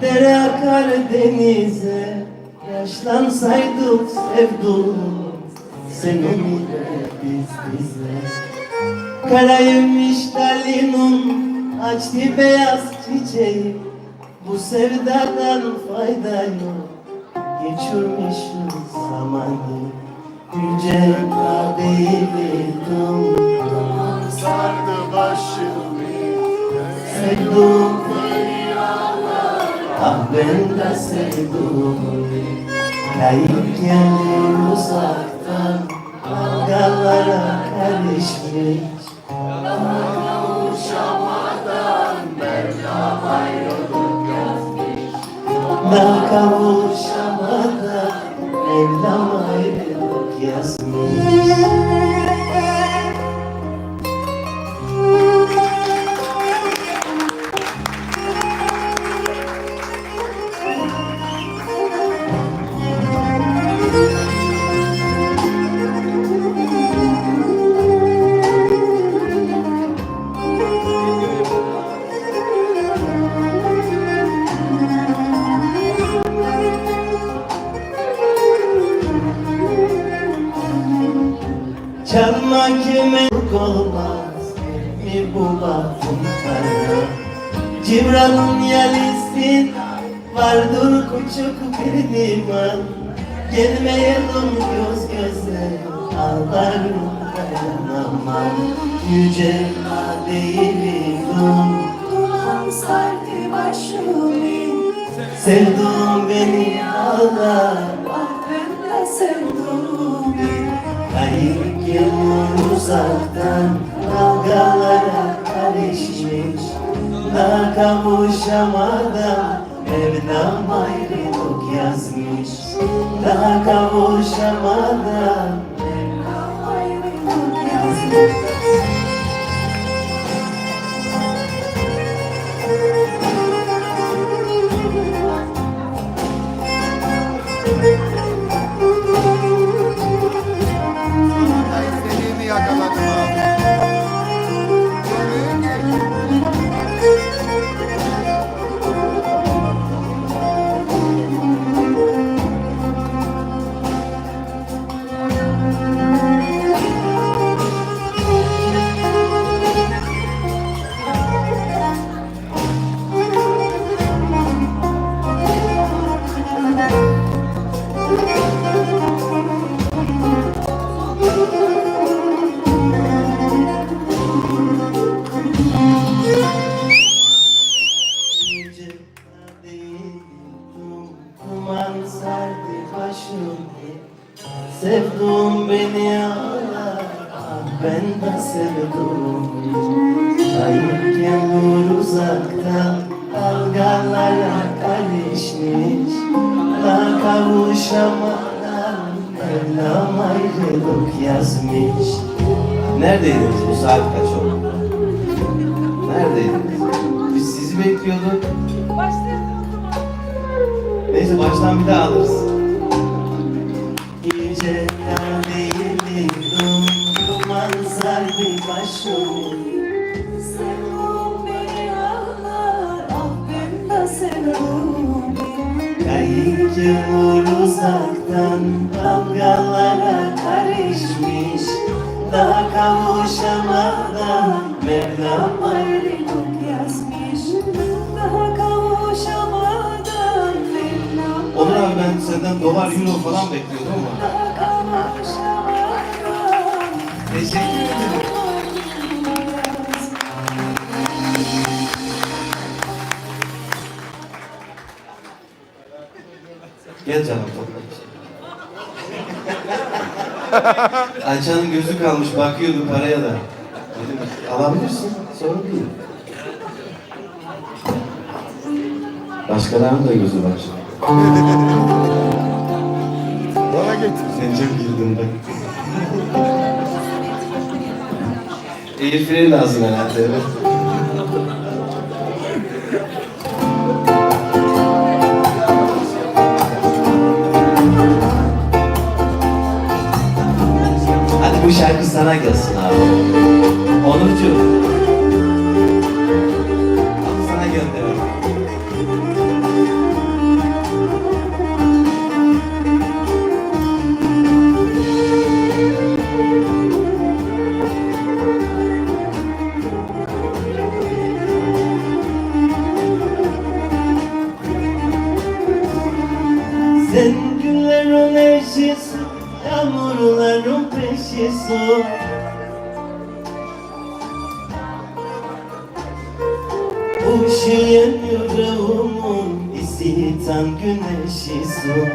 dere akar denize. Yaşlansaydık sevdum, sen onunla biz bize. Karaymış dalinum, açtı beyaz çiçeği. Bu sevdadan fayda yok, geçirmişiz zamanı. Yüce kadehim, Duman sardı başımı, sevdum beni ağlar. Ah ben de sevdum. Kayıp gelir uzaktan, dalgalara karışmış. kavuşamadan Mevlam ayrılık yazmış. Daha kavuşamadan Mevlam ayrılık yazmış. Çalma kemer olmaz mi bu bakımlara? Cibran'ın yelisin vardır küçük bir liman. Gelmeyelim göz göze ağlarım dayanamam. Yüce kadehim, Duman sardı başımı, sevdum beni ağlar. ah ben de sevdum. Kayıp gelir uzaktan, dalgalara karışmış. Daha kavuşamadan Mevlam ayrılık yazmış. Daha kavuşamadan Mevlam ayrılık yazmış. İstediğimi yakaladım abi. yüce kadehim, duman sardı başımı. Sevdum beni ağlar, ah ben de sevdum. Kayıp gelir uzaktan, dalgalara karışmış. Daha kavuşamadan Mevlam ayrılık yazmış. Neredeydiniz bu saat kaç oldu? Neredeydiniz? Biz sizi bekliyorduk. Neyse baştan bir daha alırız. Yüce kadehim, duman sardı başımı. Sevdum beni ağlar, ah ben de sevdum. Kayıp gelir uzaktan, dalgalara karışmış. Daha kavuşamadan Mevlam Ayrılık yazmış, daha kavuşamadan Mevlam. Onur abi ben senden dolar, euro falan bekliyordum ama. Daha kavuşamadan Teşekkür ederim. Gel canım topla. Ayça'nın gözü kalmış bakıyordu paraya da. Dedim alabilirsin sorun değil. Başkalarının da gözü var. Bana getir. Sen çok girdin be. Airfryer lazım herhalde evet. Hadi bu şarkı sana gelsin abi. Onurcuğum. Al sana gönderiyorum. Sen günlerin eşisi, yağmurların peşisi. Uşuyan yüreğimin isiten güneşisin.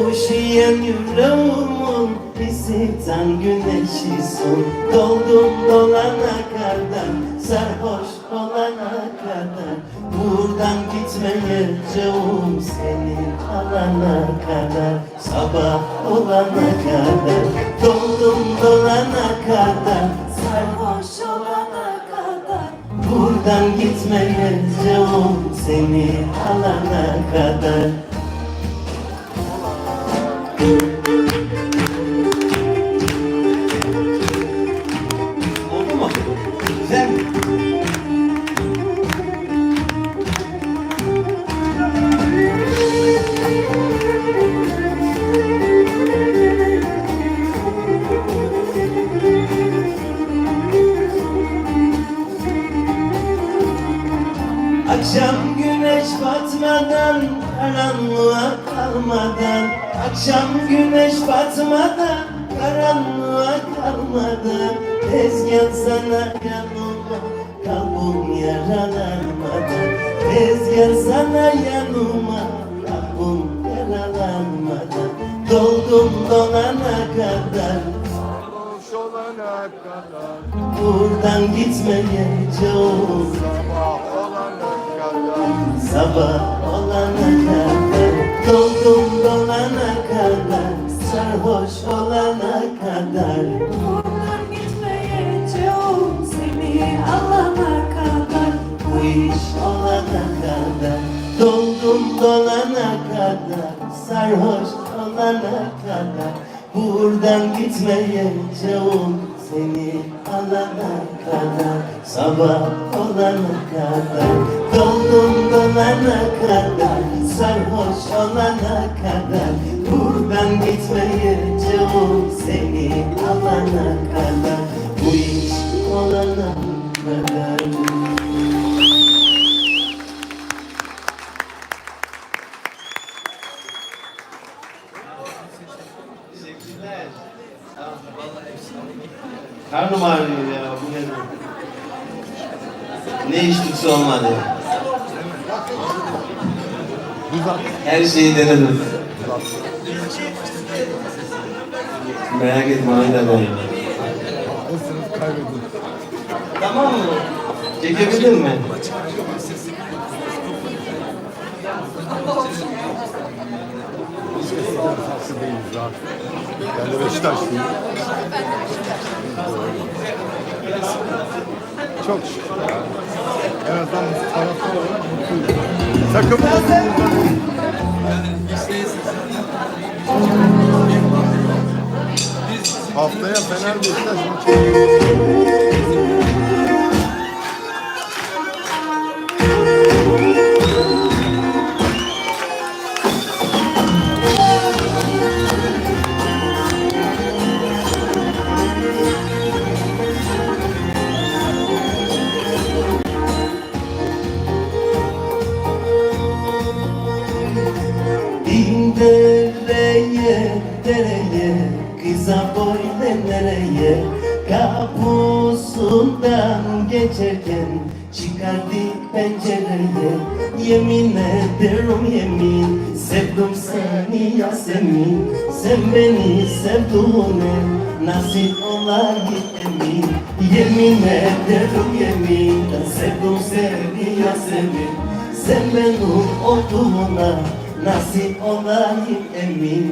Uşuyan yüreğimin isiten güneşisin. Doldum dolana kadar, sarhoş olana kadar. Buradan gitmeyeceğim seni alana kadar. Sabah olana kadar, doldum dolana kadar. Sarhoş olana kadar. Buradan gitmeyeceğim seni alana kadar. Oldu mu? Güzel mi? Akşam güneş batmadan, karanlığa kalmadan. Akşam güneş batmadan, karanlığa kalmadan. Tez gel sana yanıma, kalbim yaralanmadan. Tez gel sana yanıma, kalbim yaralanmadan. Doldum dolana kadar, Sarhoş olana kadar, buradan gitmeyeceğim. sabah olana kadar. Sabah olana kadar, doldum dolana kadar, sarhoş olana kadar. Buradan gitmeyeceğim seni alana kadar. Bu iş olana kadar, doldum dolana kadar, sarhoş olana kadar. Buradan gitmeyeceğim seni alana kadar, sabah olana kadar. Doldum dolana kadar, sarhoş olana kadar. Buradan gitmeyeceğim seni alana kadar. Bu iş olana kadar. Teşekkürler. Karnım ağrıyor ya, bu ne? Ne içtikse olmadı. Uzat. Her şeyi denedim. Uzat. Merak etme, aynen öyle. Isınız kaybedin. Tamam mı? Çekebildin mi? Saksı değiliz abi. Ben de Beşiktaşlıyım. Çok şükür ya. En azından taraftar olarak mutluyum. Takımımızın haftaya Fener Beşiktaş maçı. Dereye, dereye, kıza boyla nereye? Kapısından geçerken çıkardı pencereye. Yemin ederim yemin, sevdim seni Yasemin. Sen beni sevduğune nasip olayım emin. Yemin ederim yemin, sevdim seni Yasemin. Sen benim olduğuna nasip olayım emin.